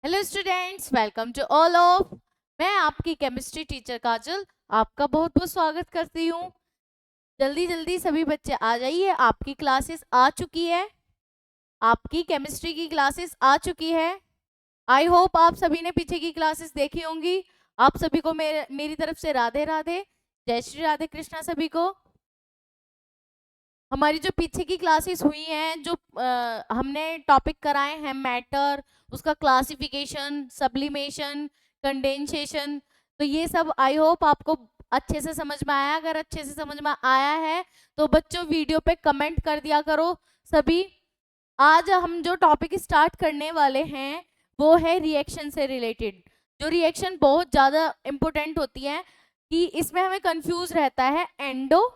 Hello students, welcome to all of. मैं आपकी chemistry teacher काजल आपका बहुत बहुत स्वागत करती हूँ। जल्दी जल्दी सभी बच्चे आ जाइए, आपकी क्लासेस आ चुकी है। आपकी केमिस्ट्री की क्लासेस आ चुकी है। आई होप आप सभी ने पीछे की क्लासेस देखी होंगी। आप सभी को मेरी तरफ से राधे राधे, जय श्री राधे कृष्णा सभी को। हमारी जो पीछे की क्लासेस हुई हैं, जो हमने टॉपिक कराए हैं, मैटर, उसका क्लासिफिकेशन, सब्लिमेशन, कंडेंसेशन, तो ये सब आई होप आपको अच्छे से समझ में आया। अगर अच्छे से समझ में आया है तो बच्चों वीडियो पे कमेंट कर दिया करो सभी। आज हम जो टॉपिक स्टार्ट करने वाले हैं वो है रिएक्शन से रिलेटेड। जो रिएक्शन बहुत ज़्यादा इम्पोर्टेंट होती है कि इसमें हमें कंफ्यूज रहता है एंडो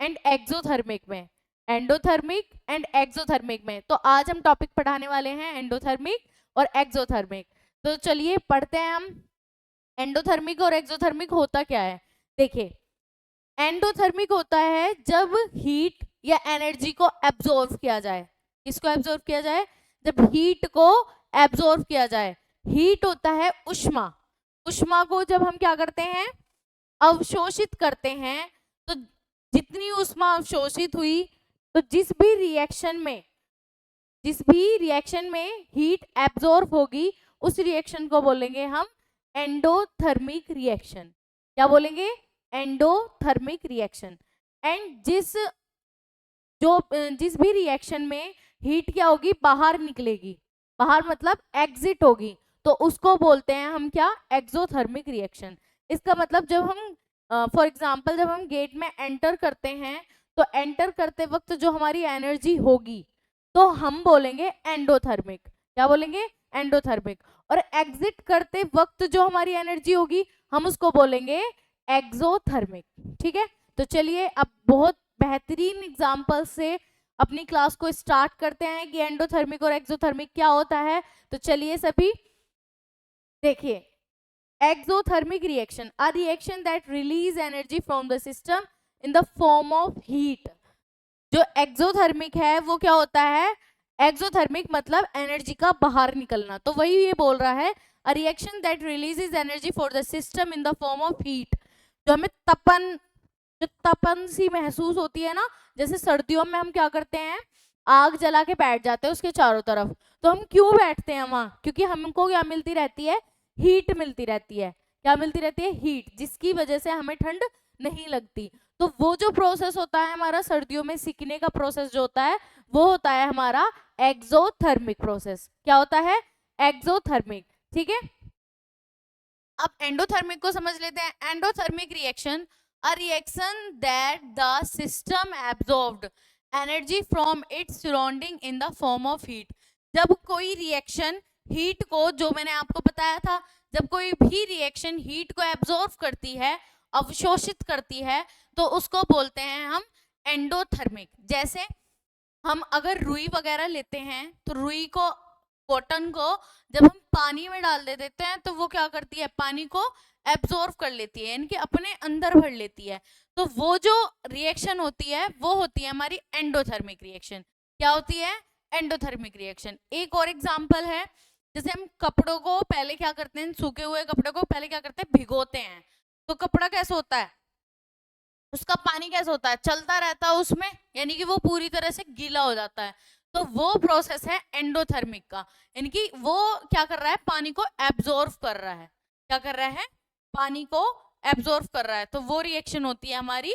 एंड एक्सोथर्मिक में, एंडोथर्मिक एंड एक्सोथर्मिक में। तो आज हम टॉपिक पढ़ाने वाले हैं एंडोथर्मिक और एक्सोथर्मिक। तो चलिए पढ़ते हैं हम। एंडोथर्मिक और एक्सोथर्मिक होता क्या है, देखिए। एंडोथर्मिक होता है जब हीट या एनर्जी को एब्जॉर्व किया जाए। किसको एब्जॉर्व किया जाए? जब हीट को एब्जॉर्व किया जाए। हीट होता है उष्मा। उष्मा को जब हम क्या करते हैं, अवशोषित करते हैं, तो जितनी उष्मा अवशोषित हुई, तो जिस भी रिएक्शन में हीट एब्जॉर्ब होगी उस रिएक्शन को बोलेंगे हम एंडोथर्मिक रिएक्शन। क्या बोलेंगे? Endothermic reaction. एंड जिस भी रिएक्शन में हीट क्या होगी, बाहर निकलेगी, बाहर मतलब एग्जिट होगी, तो उसको बोलते हैं हम क्या? Exothermic reaction. इसका मतलब जब हम फॉर एग्जांपल जब हम गेट में एंटर करते हैं, तो एंटर करते वक्त जो हमारी एनर्जी होगी तो हम बोलेंगे एंडोथर्मिक। क्या बोलेंगे? एंडोथर्मिक। और एग्जिट करते वक्त जो हमारी एनर्जी होगी हम उसको बोलेंगे एक्सोथर्मिक। ठीक है, तो चलिए अब बहुत बेहतरीन एग्जाम्पल से अपनी क्लास को स्टार्ट करते हैं कि एंडोथर्मिक और एक्सोथर्मिक क्या होता है। तो चलिए सभी देखिए। Exothermic reaction, a reaction that release energy from the system in the form of heat. जो एक्सोथर्मिक है वो क्या होता है? एक्सोथर्मिक मतलब एनर्जी का बाहर निकलना, तो वही ये बोल रहा है, a reaction that releases energy for the system in the form of heat. जो हमें जो तपन सी महसूस होती है ना, जैसे सर्दियों में हम क्या करते हैं, आग जला के बैठ जाते हैं उसके चारों तरफ। तो हम क्यों बैठते हैं वहां? क्योंकि हमको क्या मिलती रहती है? हीट मिलती रहती है। क्या मिलती रहती है? हीट, जिसकी वजह से हमें ठंड नहीं लगती। तो वो जो प्रोसेस होता है हमारा सर्दियों में सीखने का प्रोसेस जो होता है, वो होता है हमारा एक्सोथर्मिक प्रोसेस। क्या होता है? एक्सोथर्मिक। ठीक है, अब एंडोथर्मिक को समझ लेते हैं। Endothermic reaction, a reaction that the system absorbed energy from its surrounding in the form of heat. जब कोई रिएक्शन हीट को, जो मैंने आपको बताया था, जब कोई भी रिएक्शन हीट को एब्जॉर्ब करती है, अवशोषित करती है, तो उसको बोलते हैं हम एंडोथर्मिक। जैसे हम अगर रुई वगैरह लेते हैं, तो रुई को, कॉटन को जब हम पानी में डाल दे देते हैं तो वो क्या करती है? पानी को एब्जॉर्ब कर लेती है, यानी कि अपने अंदर भर लेती है। तो वो जो रिएक्शन होती है वो होती है हमारी एंडोथर्मिक रिएक्शन। क्या होती है? Endothermic reaction. एक और एग्जांपल है, जैसे हम कपड़ों को पहले क्या करते हैं, सूखे हुए कपड़े को पहले क्या करते हैं, भिगोते हैं। तो कपड़ा कैसा होता है, उसका पानी कैसा होता है, चलता रहता है उसमें, यानी कि वो पूरी तरह से गीला हो जाता है। तो वो प्रोसेस है एंडोथर्मिक का, यानी कि वो क्या कर रहा है, पानी को एब्जॉर्व कर रहा है। क्या कर रहा है? पानी को एब्जॉर्व कर रहा है। तो वो रिएक्शन होती है हमारी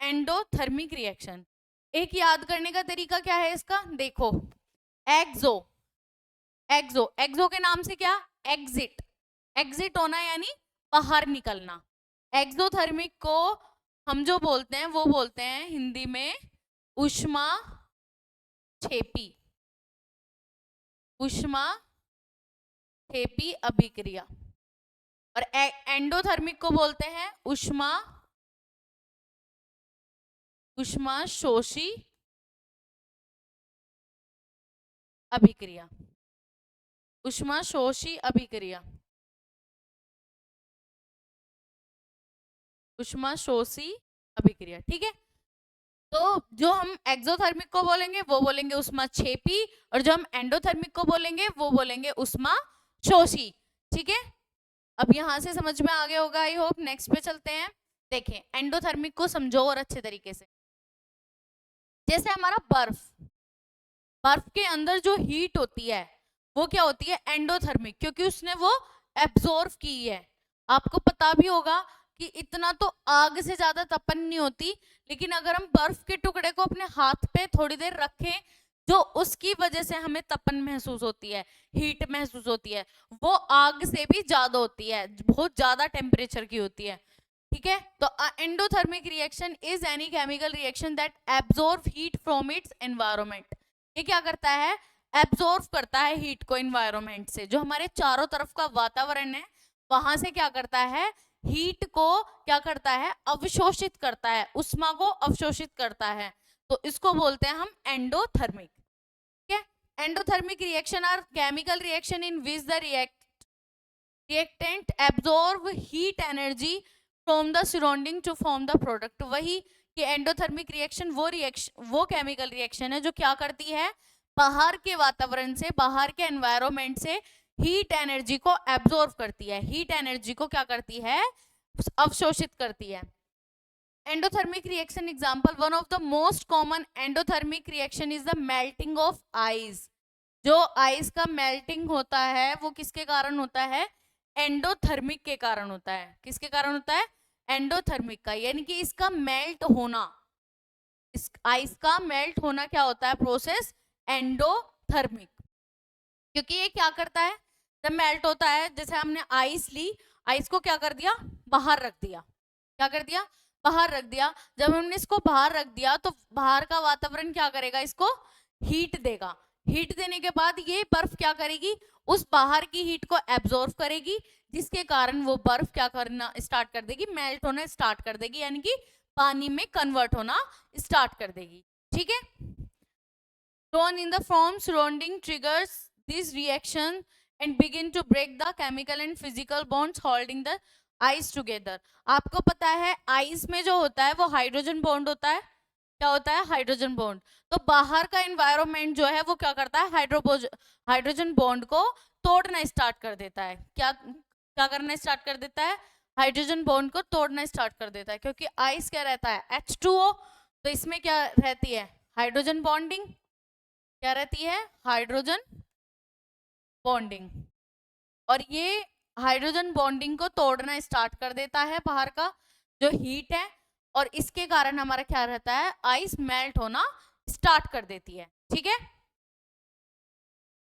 एंडोथर्मिक रिएक्शन। एक याद करने का तरीका क्या है इसका, देखो। एक्सो, एक्सो, एक्सो के नाम से क्या? एग्जिट, एग्जिट होना यानी बाहर निकलना। एक्सोथर्मिक को हम जो बोलते हैं वो बोलते हैं हिंदी में उष्मा छेपी, उष्मा छेपी अभिक्रिया। और एंडोथर्मिक को बोलते हैं उष्मा उष्मा शोषी अभिक्रिया, उष्मा शोषी अभिक्रिया, उष्मा शोषी अभिक्रिया। ठीक है, तो जो हम एक्सोथर्मिक को बोलेंगे वो बोलेंगे उष्मा छेपी, और जो हम एंडोथर्मिक को बोलेंगे वो बोलेंगे उष्मा शोषी। ठीक है, अब यहां से समझ में आ गया होगा आई होप। नेक्स्ट पे चलते हैं। देखें एंडोथर्मिक को समझो और अच्छे तरीके से। जैसे हमारा बर्फ, बर्फ के अंदर जो हीट होती है वो क्या होती है, एंडोथर्मिक, क्योंकि उसने वो एब्जॉर्व की है। आपको पता भी होगा कि इतना तो आग से ज्यादा तपन नहीं होती, लेकिन अगर हम बर्फ के टुकड़े को अपने हाथ पे थोड़ी देर रखें, जो उसकी वजह से हमें तपन महसूस होती है, हीट महसूस होती है, वो आग से भी ज्यादा होती है, बहुत ज्यादा टेम्परेचर की होती है। ठीक है, तो endothermic reaction is any chemical reaction that absorb heat from its environment. ये क्या करता है, एब्जॉर्ब करता है हीट को एनवायरनमेंट से, जो हमारे चारों तरफ का वातावरण है वहां से क्या करता है, हीट को क्या करता है, अवशोषित करता है, उष्मा को अवशोषित करता है। तो इसको बोलते हैं हम एंडोथर्मिक। ठीक है, endothermic reaction are chemical reaction in which the reactant absorb heat energy from the surrounding to form the product. वही कि एंडोथर्मिक रिएक्शन वो केमिकल रिएक्शन है जो क्या करती है, बाहर के वातावरण से, बाहर के एनवायरनमेंट से हीट एनर्जी को एब्जॉर्ब करती है, हीट एनर्जी को क्या करती है, अवशोषित करती है। Endothermic reaction example, one of the most common endothermic reaction is the melting of ice. जो आइस का मेल्टिंग होता है वो किसके कारण होता है, एंडोथर्मिक के कारण होता है। किसके कारण होता है, एंडोथर्मिक का, यानी कि इसका मेल्ट होना, इस आइस का मेल्ट होना क्या होता है, प्रोसेस एंडोथर्मिक। क्योंकि ये क्या करता है, जब मेल्ट होता है, जैसे हमने आइस ली, आइस को क्या कर दिया, बाहर रख दिया, क्या कर दिया, बाहर रख दिया। जब हमने इसको बाहर रख दिया तो बाहर का वातावरण क्या करेगा, इसको हीट देगा। हीट देने के बाद ये बर्फ क्या करेगी, उस बाहर की हीट को एब्जॉर्व करेगी, जिसके कारण वो बर्फ क्या करना स्टार्ट कर देगी, मेल्ट होना स्टार्ट कर देगी, यानी कि पानी में कन्वर्ट होना स्टार्ट कर देगी। ठीक है, drawn in the form surrounding triggers this reaction and begin to break the chemical and physical bonds holding the ice together। आपको पता है आइस में जो होता है वो हाइड्रोजन बॉन्ड होता है, क्या होता है, हाइड्रोजन बॉन्ड। तो बाहर का एनवायरनमेंट जो है वो क्या करता है, हाइड्रोजन बॉन्ड को तोड़ना स्टार्ट कर देता है। क्या क्या करना स्टार्ट कर देता है, हाइड्रोजन बॉन्ड को तोड़ना स्टार्ट कर देता है, क्योंकि आइस क्या रहता है, H2O। तो इसमें क्या रहती है, हाइड्रोजन बॉन्डिंग, क्या रहती है, हाइड्रोजन बॉन्डिंग। और ये हाइड्रोजन बॉन्डिंग को तोड़ना स्टार्ट कर देता है बाहर का जो हीट है, और इसके कारण हमारा क्या रहता है, आइस मेल्ट होना स्टार्ट कर देती है। ठीक है,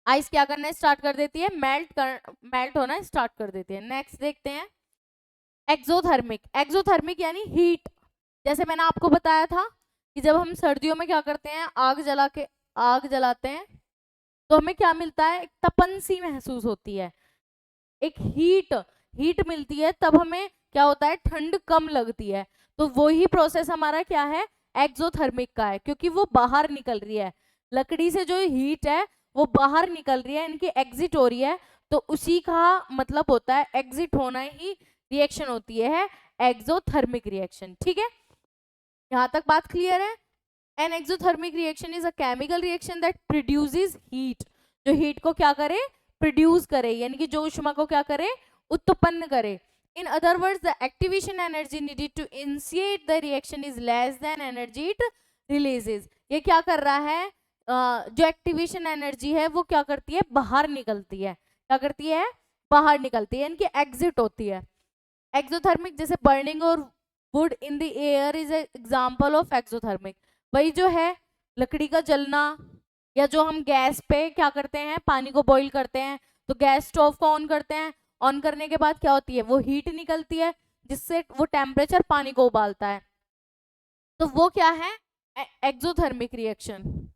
आइस क्या करना स्टार्ट कर देती है, मेल्ट होना स्टार्ट कर देती है। नेक्स्ट देखते हैं एक्सोथर्मिक। एक्सोथर्मिक यानी हीट। जैसे मैंने आपको बताया था कि जब हम सर्दियों में क्या करते हैं, आग जलाते हैं तो हमें क्या मिलता है, एक तपन सी महसूस होती है, एक हीट मिलती है, तब हमें क्या होता है, ठंड कम लगती है। तो वही प्रोसेस हमारा क्या है, एक्सोथर्मिक का है, क्योंकि वो बाहर निकल रही है, लकड़ी से जो हीट है वो बाहर निकल रही है, इनकी एग्जिट हो रही है। तो उसी का मतलब होता है, एग्जिट होना ही रिएक्शन होती है एक्सोथर्मिक रिएक्शन। ठीक है, यहाँ तक बात क्लियर है। An exothermic reaction is a chemical reaction that produces heat. जो हीट को क्या करे, प्रोड्यूस करे, यानी कि जो ऊष्मा को क्या करे, उत्पन्न करे। In other words the activation energy needed to initiate the reaction is less than energy it releases. ये क्या कर रहा है, जो एक्टिवेशन एनर्जी है वो क्या करती है, बाहर निकलती है, क्या करती है, बाहर निकलती है, इनकी एग्जिट होती है। एक्सोथर्मिक जैसे बर्निंग और would in the air is example of exothermic. वही जो है लकड़ी का जलना, या जो हम गैस पे क्या करते हैं, पानी को बॉईल करते हैं, तो गैस स्टोव को ऑन करते हैं, ऑन करने के बाद क्या होती है, वो हीट निकलती है, जिससे वो टेम्परेचर पानी को उबालता है। तो वो क्या है, exothermic reaction.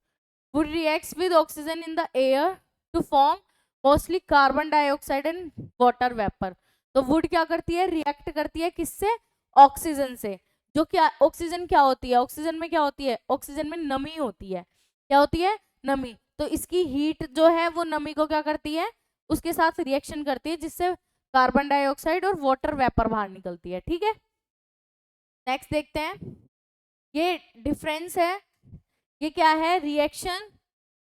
Wood reacts with oxygen in the air to form mostly carbon dioxide and water vapour. तो वुड क्या करती है, रिएक्ट करती है किससे, ऑक्सीजन से। जो क्या ऑक्सीजन क्या होती है, ऑक्सीजन में क्या होती है, ऑक्सीजन में नमी होती है, क्या होती है, नमी। तो इसकी हीट जो है वो नमी को क्या करती है, उसके साथ रिएक्शन करती है, जिससे कार्बन डाइऑक्साइड और वाटर वेपर बाहर निकलती है। ठीक है, नेक्स्ट देखते हैं ये डिफरेंस है। ये क्या है? Reaction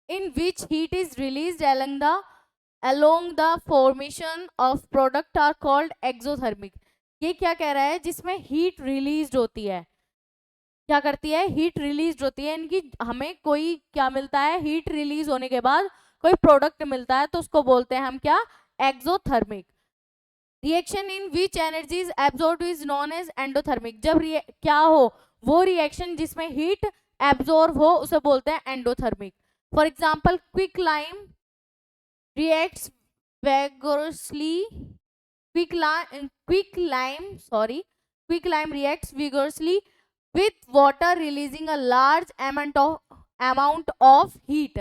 in which heat is released along the formation of product are called exothermic। ये क्या कह रहा है? जिसमें हीट रिलीज्ड होती है, क्या करती है? हीट रिलीज होती है, इनकी हमें कोई क्या मिलता है? हीट रिलीज होने के बाद कोई प्रोडक्ट मिलता है, तो उसको बोलते हैं हम क्या? Exothermic. Reaction in which energy is absorbed is known as endothermic. जब क्या हो? वो रिएक्शन जिसमें हीट एब्जॉर्ब हो उसे बोलते हैं endothermic. For example quick lime reacts vigorously quick lime reacts vigorously with water releasing a large amount of heat।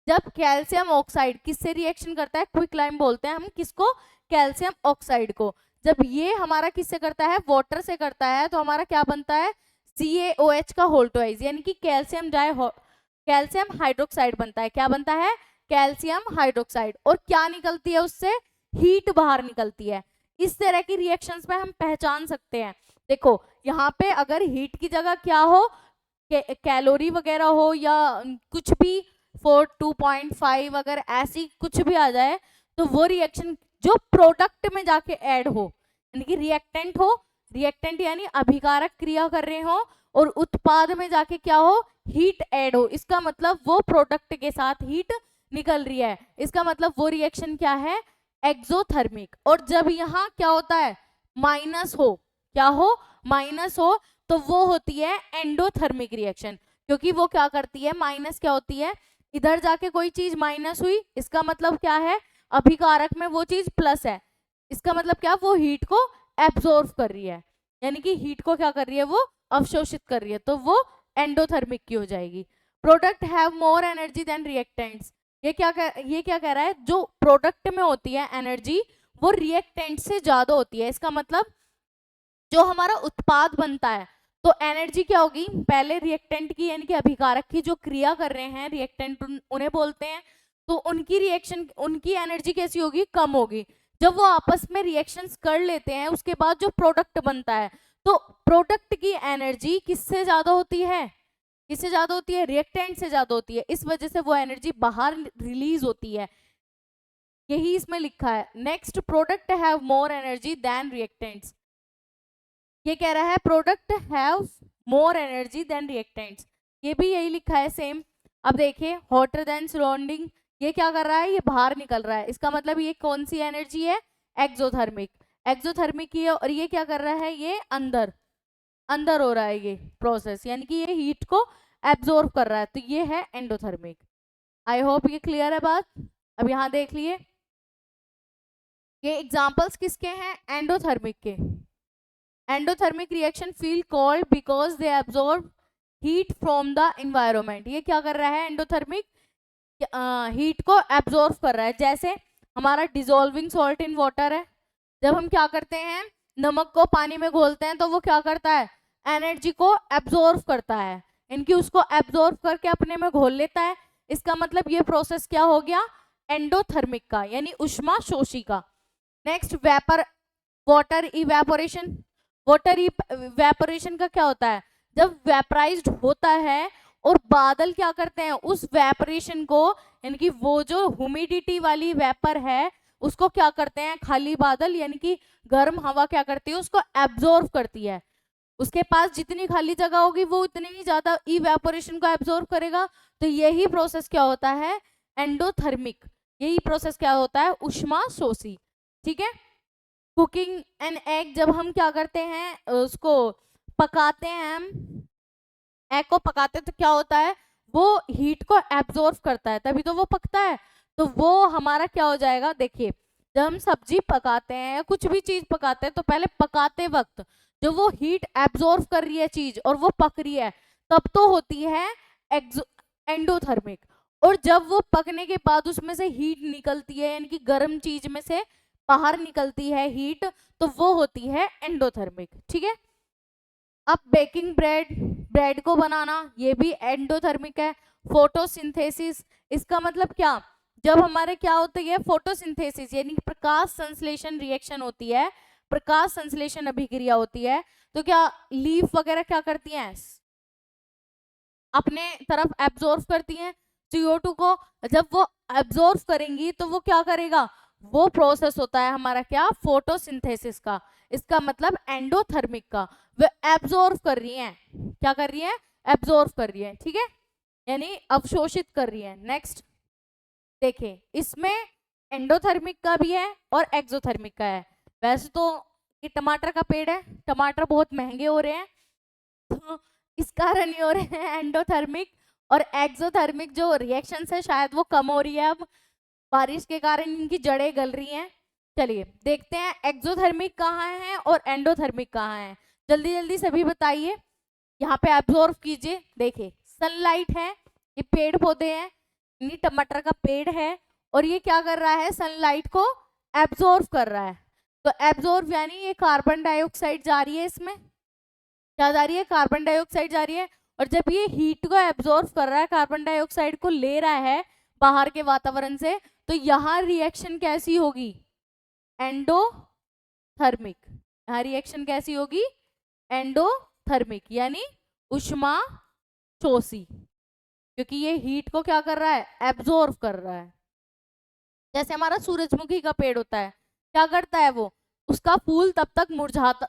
जब कैल्शियम ऑक्साइड किससे रिएक्शन करता है? क्विक लाइम बोलते हैं हम किसको? कैल्शियम ऑक्साइड को। जब ये हमारा किससे करता है? वाटर से करता है, तो हमारा क्या बनता है? CaOH का होल ट्वाइस, यानी कि कैल्शियम हाइड्रोक्साइड बनता है। क्या बनता है? Calcium hydroxide. और क्या निकलती है उससे? हीट बाहर निकलती है। इस तरह की रिएक्शंस में हम पहचान सकते हैं। देखो यहाँ पे अगर हीट की जगह क्या हो, कैलोरी वगैरह हो या कुछ भी 2.5 अगर ऐसी कुछ भी आ जाए, तो वो रिएक्शन जो प्रोडक्ट में जाके ऐड हो, यानी कि रिएक्टेंट हो, रिएक्टेंट यानी अभिकारक क्रिया कर रहे हो, और उत्पाद में जाके क्या हो? हीट ऐड हो, इसका मतलब वो प्रोडक्ट के साथ हीट निकल रही है, इसका मतलब वो रिएक्शन क्या है? एक्सोथर्मिक। और जब यहाँ क्या होता है? माइनस हो, क्या हो? माइनस हो, तो वो होती है एंडोथर्मिक रिएक्शन। क्योंकि वो क्या करती है? माइनस क्या होती है? इधर जाके कोई चीज माइनस हुई, इसका मतलब क्या है? अभिकारक में वो चीज प्लस है, इसका मतलब क्या? वो हीट को एब्जॉर्ब कर रही है, यानी कि हीट को क्या कर रही है? वो अवशोषित कर रही है, तो वो एंडोथर्मिक की हो जाएगी। Product have more energy than reactants. ये क्या कह रहा है? जो प्रोडक्ट में होती है एनर्जी, वो रिएक्टेंट से ज्यादा होती है। इसका मतलब जो हमारा उत्पाद बनता है, तो एनर्जी क्या होगी? पहले रिएक्टेंट की, यानी कि अभिकारक की जो क्रिया कर रहे हैं रिएक्टेंट उन्हें बोलते हैं, तो उनकी रिएक्शन, उनकी एनर्जी कैसी होगी? कम होगी। जब वो आपस में रिएक्शंस कर लेते हैं, उसके बाद जो प्रोडक्ट बनता है, तो प्रोडक्ट की एनर्जी किससे ज्यादा होती है? किससे ज्यादा होती है? रिएक्टेंट से ज्यादा होती है। इस वजह से वो एनर्जी बाहर रिलीज होती है, यही इसमें लिखा है। Next, product have more energy than reactants. ये कह रहा है product have more energy than reactants, ये भी यही लिखा है सेम। अब देखिए, हॉटर देन सराउंडिंग, ये क्या कर रहा है? ये बाहर निकल रहा है, इसका मतलब ये कौन सी एनर्जी है? एक्सोथर्मिक। एक्सोथर्मिक की है, और ये क्या कर रहा है? ये अंदर अंदर हो रहा है ये प्रोसेस, यानी कि ये हीट को एब्जॉर्ब कर रहा है, तो ये है एंडोथर्मिक। आई होप ये क्लियर है बात। अब यहाँ देख लिए, ये एग्जांपल्स किसके हैं? एंडोथर्मिक के। Endothermic reaction feel called because they absorb heat from the environment. ये क्या कर रहा है? एंडोथर्मिक हीट को एब्जॉर्ब कर रहा है। जैसे हमारा डिसॉल्विंग सॉल्ट इन वाटर है, जब हम क्या करते हैं? नमक को पानी में घोलते हैं, तो वो क्या करता है? एनर्जी को एब्जॉर्ब करता है, इनकी उसको एब्जॉर्ब करके अपने में घोल लेता है। इसका मतलब ये प्रोसेस क्या हो गया? एंडोथर्मिक का, यानी उष्मा शोषी का। Next, water evaporation. Water evaporation का क्या होता है? जब वेपराइज्ड होता है और बादल क्या करते हैं? उस वेपरेशन को, यानी कि वो जो ह्यूमिडिटी वाली वेपर है, उसको क्या करते हैं? खाली बादल यानी कि गर्म हवा क्या करती है? उसको एब्जॉर्ब करती है। उसके पास जितनी खाली जगह होगी, वो उतनी ही ज्यादा इवेपोरेशन को एब्जॉर्ब करेगा। तो यही प्रोसेस क्या होता है? एंडोथर्मिक। यही प्रोसेस क्या होता है? उष्मा शोषी। ठीक है। कुकिंग एन एग, जब हम क्या करते हैं? उसको पकाते हैं, हम एग को पकाते हैं, तो क्या होता है? वो हीट को एब्जॉर्ब करता है, तभी तो वो पकता है। तो वो हमारा क्या हो जाएगा? देखिए, जब हम सब्जी पकाते हैं या कुछ भी चीज पकाते हैं, तो पहले पकाते वक्त जो वो हीट एब्जॉर्ब कर रही है चीज और वो पक रही है, तब तो होती है एंडोथर्मिक। और जब वो पकने के बाद उसमें से हीट निकलती है, यानी कि गर्म चीज में से बाहर निकलती है हीट, तो वो होती है एंडोथर्मिक। ठीक है। अब बेकिंग ब्रेड को बनाना, ये भी एंडोथर्मिक है। फोटोसिंथेसिस, इसका मतलब क्या? जब हमारे क्या होती है? फोटोसिंथेसिस, यानी प्रकाश संश्लेषण रिएक्शन होती है, प्रकाश संश्लेषण अभिक्रिया होती है। तो क्या लीफ वगैरह क्या करती हैं? अपने तरफ एब्जॉर्ब करती हैं CO2 को। जब वो एब्जॉर्ब करेंगी तो वो क्या करेगा, वो प्रोसेस होता है हमारा क्या, फोटोसिंथेसिस का। इसका मतलब एंडोथर्मिक का। वो एब्जॉर्ब कर रही हैं, क्या कर रही हैं, एब्जॉर्ब कर रही है, ठीक है, यानी अवशोषित कर रही है। नेक्स्ट देखिए, इसमें एंडोथर्मिक का भी है और एक्सोथर्मिक का है। वैसे तो ये टमाटर का पेड़ है, टमाटर बहुत महंगे हो रहे हैं तो इस कारण ही हो रहे हैं एंडोथर्मिक, और एक्सोथर्मिक जो रिएक्शंस है शायद वो कम हो रही है अब, बारिश के कारण इनकी जड़ें गल रही हैं। चलिए देखते हैं एक्सोथर्मिक कहाँ है और एंडोथर्मिक कहाँ है, जल्दी जल्दी सभी बताइए। यहाँ पे एब्जॉर्ब कीजिए, देखिए सनलाइट है, ये पेड़ पौधे हैं, ये टमाटर का पेड़ है, और ये क्या कर रहा है, सनलाइट को एब्जॉर्ब कर रहा है। तो एब्जॉर्ब यानी ये कार्बन डाइऑक्साइड जा रही है, इसमें क्या जा रही है, कार्बन डाइऑक्साइड जा रही है। और जब ये हीट को एब्जॉर्ब कर रहा है, कार्बन डाइऑक्साइड को ले रहा है बाहर के वातावरण से, तो यहाँ रिएक्शन कैसी होगी, एंडोथर्मिक। यहाँ रिएक्शन कैसी होगी, एंडोथर्मिक, यानी उष्मा शोषी, क्योंकि ये हीट को क्या कर रहा है, एब्जॉर्ब कर रहा है। जैसे हमारा सूरजमुखी का पेड़ होता है, क्या करता है वो, उसका फूल तब तक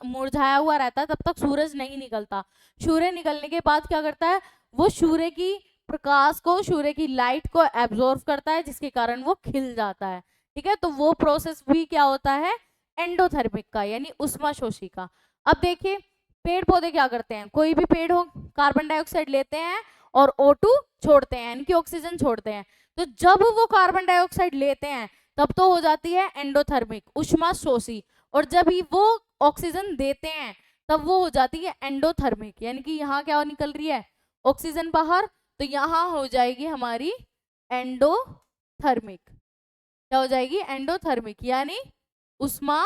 मुरझाया हुआ रहता है, तब तक सूरज नहीं निकलता। सूर्य निकलने के बाद क्या करता है, वो सूर्य की प्रकाश को, सूर्य की लाइट को एब्जॉर्ब करता है, जिसके कारण वो खिल जाता है, ठीक है। तो वो प्रोसेस भी क्या होता है, एंडोथर्मिक का, यानी उष्माशोषी का। अब देखिए पेड़ पौधे क्या करते हैं, कोई भी पेड़ हो, कार्बन डाइऑक्साइड लेते हैं और O2 छोड़ते हैं, यानी कि ऑक्सीजन छोड़ते हैं। तो जब वो कार्बन डाइऑक्साइड लेते हैं तब तो हो जाती है एंडोथर्मिक, उष्मा शोषी, और जब ही वो ऑक्सीजन देते हैं तब वो हो जाती है एंडोथर्मिक, यानी कि यहाँ क्या निकल रही है, ऑक्सीजन बाहर, तो यहाँ हो जाएगी हमारी एंडोथर्मिक। क्या हो जाएगी, एंडोथर्मिक, यानी उष्मा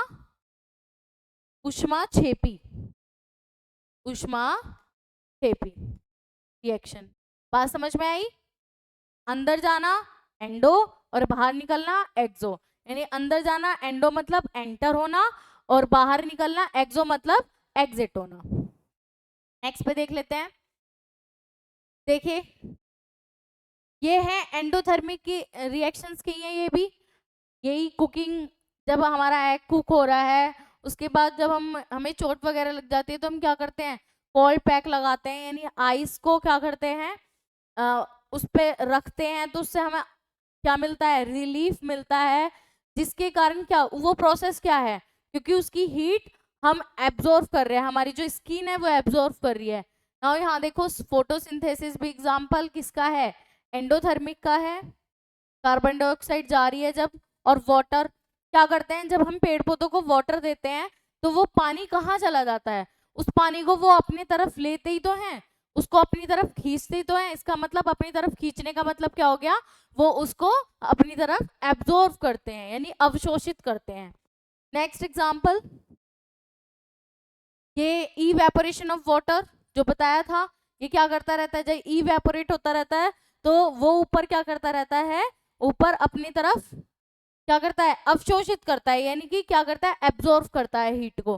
उष्माक्षेपी, उष्माक्षेपी रिएक्शन। बात समझ में आई, अंदर जाना एंडो और बाहर निकलना एक्सो, यानी अंदर जाना एंडो मतलब एंटर होना, और बाहर निकलना एक्सो मतलब एग्जिट होना। नेक्स्ट पे देख लेते हैं, देखिए ये है एंडोथर्मिक की रिएक्शंस की है, ये भी यही कुकिंग, जब हमारा एग कुक हो रहा है उसके बाद जब हमें चोट वगैरह लग जाती है तो हम क्या करते हैं, कोल्ड पैक लगाते हैं, यानी आइस को क्या करते हैं, उस पे रखते हैं, तो उससे हमें क्या मिलता है, रिलीफ मिलता है, जिसके कारण क्या, वो प्रोसेस क्या है, क्योंकि उसकी हीट हम एब्जॉर्ब कर रहे हैं, हमारी जो स्किन है वो एब्जॉर्ब कर रही है। नाउ यहाँ देखो फोटोसिंथेसिस भी एग्जांपल किसका है, एंडोथर्मिक का है, कार्बन डाइऑक्साइड जा रही है जब, और वाटर क्या करते हैं, जब हम पेड़ पौधों को वाटर देते हैं तो वो पानी कहाँ चला जाता है, उस पानी को वो अपनी तरफ लेते ही तो हैं, उसको अपनी तरफ खींचते ही तो हैं। इसका मतलब अपनी तरफ खींचने का मतलब क्या हो गया, वो उसको अपनी तरफ एब्जॉर्ब करते हैं, यानी अवशोषित करते हैं। नेक्स्ट एग्जांपल, ये इवेपोरेशन ऑफ वाटर जो बताया था, ये क्या करता रहता है, जब इवेपोरेट होता रहता है तो वो ऊपर क्या करता रहता है, ऊपर अपनी तरफ क्या करता है, अवशोषित करता है, यानी कि क्या करता है, एब्जॉर्ब करता है हीट को।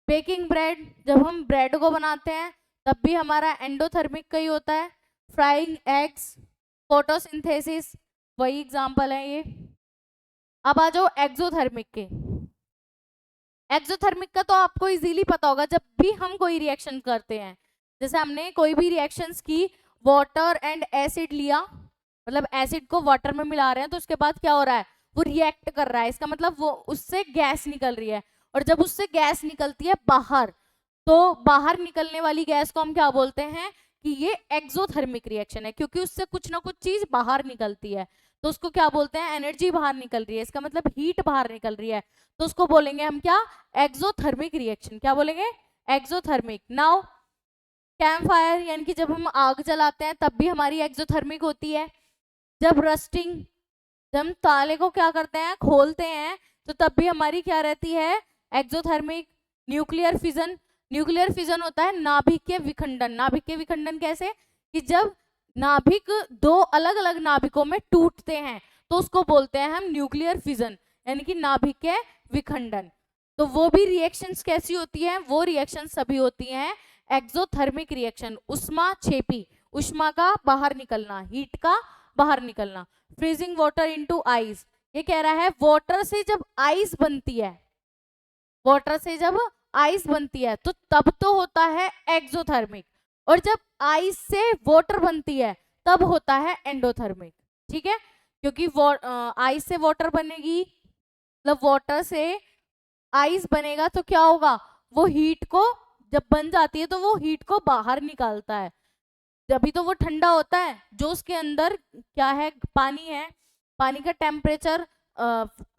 बेकिंग ब्रेड, जब हम ब्रेड को बनाते हैं तब भी हमारा एंडोथर्मिक का ही होता है। फ्राइंग एग्स, फोटोसिंथेसिस, वही एग्जांपल है ये। अब आ जाओ एक्सोथर्मिक के। एक्सोथर्मिक का तो आपको इजीली पता होगा, जब भी हम कोई रिएक्शन करते हैं, जैसे हमने कोई भी रिएक्शंस की, वाटर एंड एसिड लिया, मतलब एसिड को वाटर में मिला रहे हैं, तो उसके बाद क्या हो रहा है, वो रिएक्ट कर रहा है, इसका मतलब वो उससे गैस निकल रही है, और जब उससे गैस निकलती है बाहर, तो बाहर निकलने वाली गैस को हम क्या बोलते हैं कि ये एक्सोथर्मिक रिएक्शन है, क्योंकि उससे कुछ ना कुछ चीज बाहर निकलती है, तो उसको क्या बोलते हैं, एनर्जी बाहर निकल रही है, इसका मतलब हीट बाहर निकल रही है, तो उसको बोलेंगे हम क्या, एक्सोथर्मिक रिएक्शन। क्या बोलेंगे, एक्सोथर्मिक। नाउ कैंप फायर, यानी कि जब हम आग जलाते हैं तब भी हमारी एक्सोथर्मिक होती है। जब रस्टिंग, जब हम ताले को क्या करते हैं, खोलते हैं, तो तब भी हमारी क्या रहती है, exothermic. Nuclear fission, nuclear fission होता है नाभिक के विखंडन। नाभिक के विखंडन कैसे, कि जब नाभिक दो अलग अलग नाभिकों में टूटते हैं तो उसको बोलते हैं हम न्यूक्लियर फिजन, यानी कि नाभिक के विखंडन। तो वो भी रिएक्शंस कैसी होती हैं, वो रिएक्शंस सभी होती हैं एक्सोथर्मिक रिएक्शन, उष्माक्षेपी। उष्मा का बाहर निकलना, हीट का बाहर निकलना। फ्रीजिंग वाटर इनटू आइस, ये कह रहा है वाटर से जब आइस बनती है, वाटर से जब आइस बनती है तो तब तो होता है एक्सोथर्मिक, और जब आइस से वाटर बनती है तब होता है एंडोथर्मिक। ठीक है, क्योंकि आइस से वाटर बनेगी, मतलब वाटर से आइस बनेगा तो क्या होगा, वो हीट को जब बन जाती है तो वो हीट को बाहर निकालता है, जब तो वो ठंडा होता है। जो उसके अंदर क्या है, पानी है, पानी का टेम्परेचर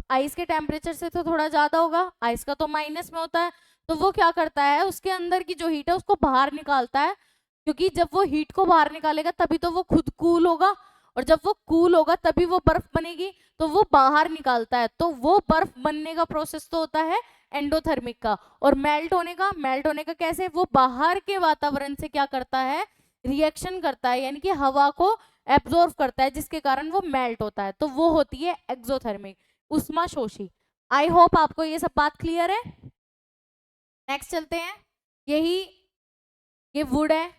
आइस के टेम्परेचर से तो थोड़ा ज्यादा होगा, आइस का तो माइनस में होता है, तो वो क्या करता है, उसके अंदर की जो हीट है उसको बाहर निकालता है, क्योंकि जब वो हीट को बाहर निकालेगा तभी तो वो खुद कूल होगा, और जब वो कूल होगा तभी वो बर्फ बनेगी, तो वो बाहर निकालता है। तो वो बर्फ बनने का प्रोसेस तो होता है एंडोथर्मिक का। और मेल्ट होने का कैसे, वो बाहर के वातावरण से क्या करता है, रिएक्शन करता है, यानी कि हवा को एब्जॉर्ब करता है, जिसके कारण वो मेल्ट होता है, तो वो होती है एक्सोथर्मिक, उष्मा शोषी। आई होप आपको ये सब बात क्लियर है। नेक्स्ट चलते हैं, ये वुड है,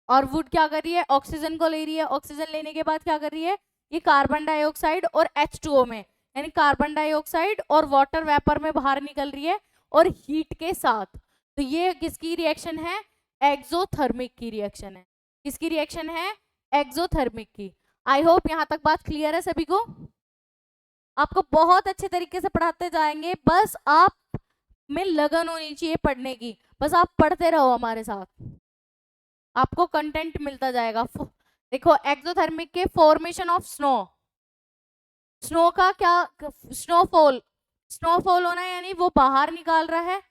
और वुड क्या कर रही है, ऑक्सीजन को ले रही है, ऑक्सीजन लेने के बाद क्या कर रही है, ये कार्बन डाइऑक्साइड और H2O में, यानी कार्बन डाइऑक्साइड और वाटर वेपर में बाहर निकल रही है, और हीट के साथ। तो ये किसकी रिएक्शन है, एक्सोथर्मिक की रिएक्शन है। किसकी रिएक्शन है, एक्सोथर्मिक की। आई होप यहां तक बात क्लियर है सभी को। आपको बहुत अच्छे तरीके से पढ़ाते जाएंगे, बस आप में लगन होनी चाहिए पढ़ने की, बस आप पढ़ते रहो हमारे साथ, आपको कंटेंट मिलता जाएगा। देखो एक्सोथर्मिक के फॉर्मेशन ऑफ स्नो, स्नो का क्या, स्नोफॉल, स्नोफॉल होना यानी वो बाहर निकाल रहा है,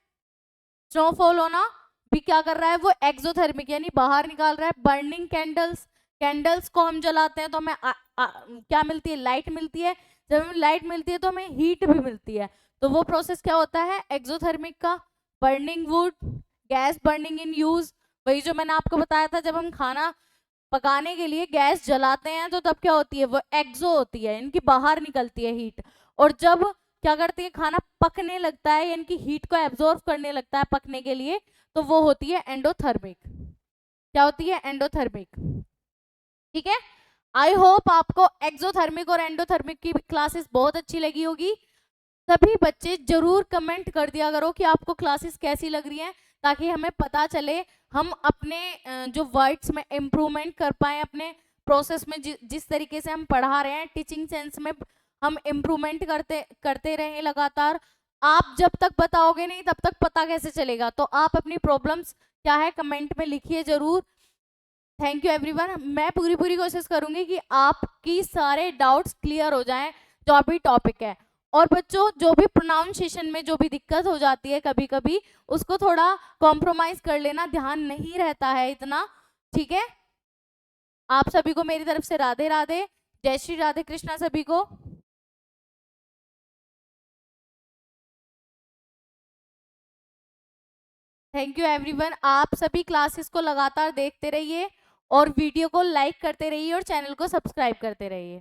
स्नोफॉल होना भी क्या कर रहा है, वो एक्सोथर्मिक यानी बाहर निकाल रहा है। बर्निंग कैंडल्स, कैंडल्स को हम जलाते हैं तो हमें क्या मिलती है, लाइट मिलती है, जब हमें लाइट मिलती है तो हमें हीट भी मिलती है, तो वो प्रोसेस क्या होता है एक्सोथर्मिक का। Burning would, gas burning in use, वही जो मैंने आपको बताया था, जब हम खाना पकाने के लिए गैस जलाते हैं तो तब क्या होती है, वो एक्सो होती है, इनकी बाहर निकलती है हीट, और जब क्या करती है, खाना पकने लगता है, इनकी हीट को एब्जॉर्ब करने लगता है पकने के लिए, तो वो होती है एंडोथर्मिक। क्या होती है, एंडोथर्मिक। ठीक है, आई होप आपको एक्सोथर्मिक और एंडोथर्मिक की क्लासेस बहुत अच्छी लगी होगी। सभी बच्चे जरूर कमेंट कर दिया करो कि आपको क्लासेस कैसी लग रही हैं, ताकि हमें पता चले, हम अपने जो वर्ड्स में इम्प्रूवमेंट कर पाए, अपने प्रोसेस में जिस तरीके से हम पढ़ा रहे हैं, टीचिंग सेंस में हम इम्प्रूवमेंट करते रहें लगातार। आप जब तक बताओगे नहीं तब तक पता कैसे चलेगा, तो आप अपनी प्रॉब्लम्स क्या है कमेंट में लिखिए जरूर। थैंक यू एवरीवन, मैं पूरी कोशिश करूंगी कि आपकी सारे डाउट्स क्लियर हो जाएं जो भी टॉपिक है। और बच्चों जो भी प्रोनाउंसिएशन में जो भी दिक्कत हो जाती है कभी कभी, उसको थोड़ा कॉम्प्रोमाइज कर लेना, ध्यान नहीं रहता है इतना। ठीक है, आप सभी को मेरी तरफ से राधे राधे, जय श्री राधे कृष्णा सभी को। थैंक यू एवरीवन, आप सभी क्लासेस को लगातार देखते रहिए, और वीडियो को लाइक करते रहिए, और चैनल को सब्सक्राइब करते रहिए।